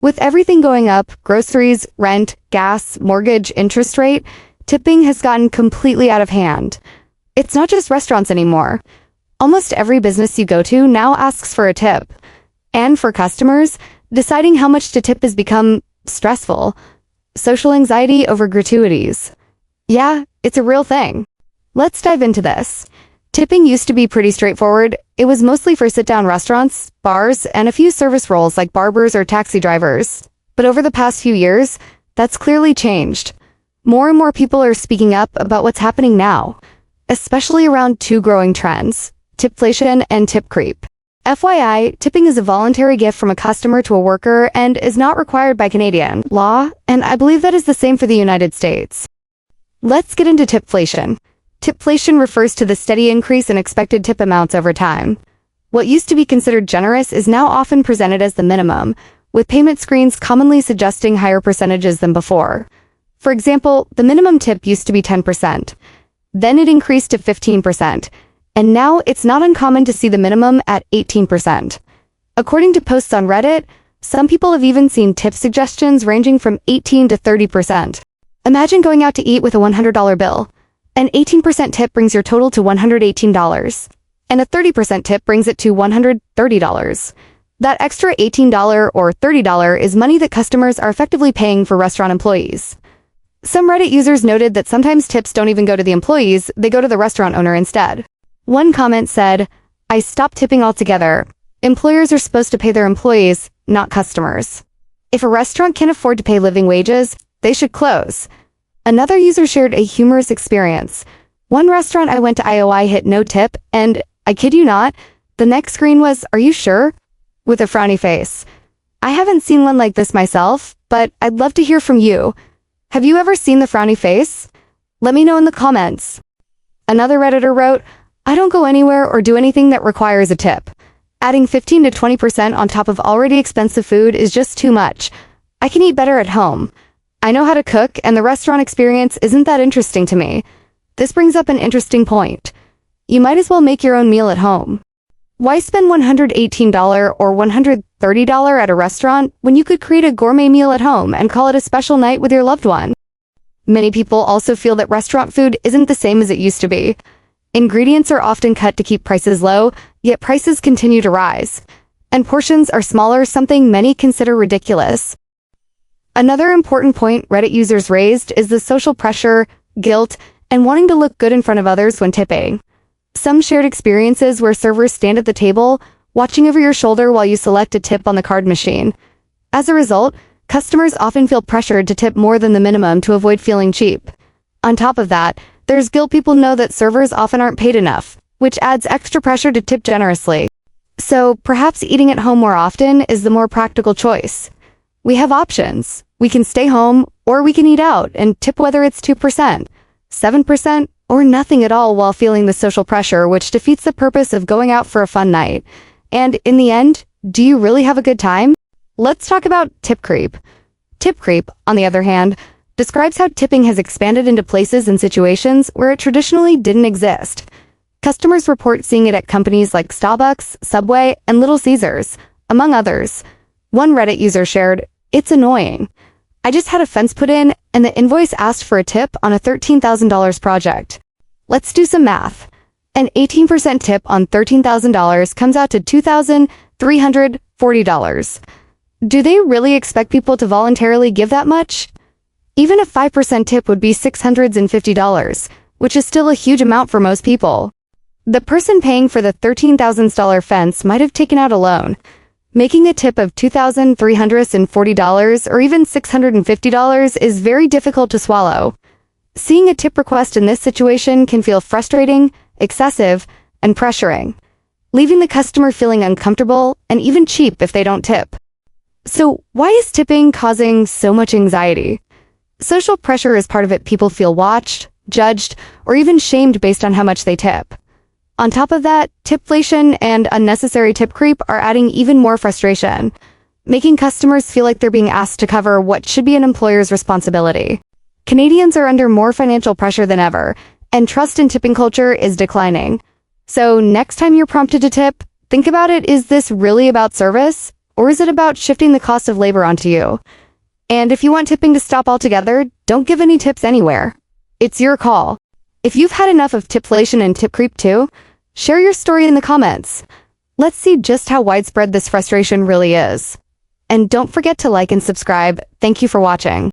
With everything going up, groceries, rent, gas, mortgage, interest rate, tipping has gotten completely out of hand. It's not just restaurants anymore. Almost every business you go to now asks for a tip. And for customers, deciding how much to tip has become stressful. Social anxiety over gratuities. Yeah, it's a real thing. Let's dive into this. Tipping used to be pretty straightforward. It was mostly for sit-down restaurants, bars, and a few service roles like barbers or taxi drivers. But over the past few years, that's clearly changed. More and more people are speaking up about what's happening now, especially around two growing trends, tipflation and tip creep. FYI, tipping is a voluntary gift from a customer to a worker and is not required by Canadian law, and I believe that is the same for the United States. Let's get into tipflation. Tipflation refers to the steady increase in expected tip amounts over time. What used to be considered generous is now often presented as the minimum, with payment screens commonly suggesting higher percentages than before. For example, the minimum tip used to be 10%. Then it increased to 15%, and now it's not uncommon to see the minimum at 18%. According to posts on Reddit, some people have even seen tip suggestions ranging from 18 to 30%. Imagine going out to eat with a $100 bill. An 18% tip brings your total to $118, and a 30% tip brings it to $130. That extra $18 or $30 is money that customers are effectively paying for restaurant employees. Some Reddit users noted that sometimes tips don't even go to the employees, they go to the restaurant owner instead. One comment said, "I stopped tipping altogether. Employers are supposed to pay their employees, not customers. If a restaurant can't afford to pay living wages, they should close." Another user shared a humorous experience. One restaurant I went to IOI hit no tip, and, I kid you not, the next screen was, "Are you sure?" with a frowny face. I haven't seen one like this myself, but I'd love to hear from you. Have you ever seen the frowny face? Let me know in the comments. Another Redditor wrote, "I don't go anywhere or do anything that requires a tip. Adding 15 to 20% on top of already expensive food is just too much. I can eat better at home. I know how to cook, and the restaurant experience isn't that interesting to me." This brings up an interesting point. You might as well make your own meal at home. Why spend $118 or $130 at a restaurant when you could create a gourmet meal at home and call it a special night with your loved one? Many people also feel that restaurant food isn't the same as it used to be. Ingredients are often cut to keep prices low, yet prices continue to rise. And portions are smaller, something many consider ridiculous. Another important point Reddit users raised is the social pressure, guilt, and wanting to look good in front of others when tipping. Some shared experiences where servers stand at the table, watching over your shoulder while you select a tip on the card machine. As a result, customers often feel pressured to tip more than the minimum to avoid feeling cheap. On top of that, there's guilt. People know that servers often aren't paid enough, which adds extra pressure to tip generously. So perhaps eating at home more often is the more practical choice. We have options. We can stay home, or we can eat out and tip whether it's 2%, 7%, or nothing at all while feeling the social pressure, which defeats the purpose of going out for a fun night. And in the end, do you really have a good time? Let's talk about tip creep. Tip creep, on the other hand, describes how tipping has expanded into places and situations where it traditionally didn't exist. Customers report seeing it at companies like Starbucks, Subway, and Little Caesars, among others. One Reddit user shared, "It's annoying. I just had a fence put in, and the invoice asked for a tip on a $13,000 project. Let's do some math. An 18% tip on $13,000 comes out to $2,340. Do they really expect people to voluntarily give that much? Even a 5% tip would be $650, which is still a huge amount for most people. The person paying for the $13,000 fence might have taken out a loan. Making a tip of $2,340 or even $650 is very difficult to swallow. Seeing a tip request in this situation can feel frustrating, excessive, and pressuring, leaving the customer feeling uncomfortable and even cheap if they don't tip. So why is tipping causing so much anxiety? Social pressure is part of it. People feel watched, judged, or even shamed based on how much they tip. On top of that, tipflation and unnecessary tip creep are adding even more frustration, making customers feel like they're being asked to cover what should be an employer's responsibility. Canadians are under more financial pressure than ever, and trust in tipping culture is declining. So next time you're prompted to tip, think about it, is this really about service, or Or is it about shifting the cost of labor onto you? And if you want tipping to stop altogether, don't give any tips anywhere. It's your call. If you've had enough of tipflation and tip creep too, share your story in the comments. Let's see just how widespread this frustration really is. And don't forget to like and subscribe. Thank you for watching.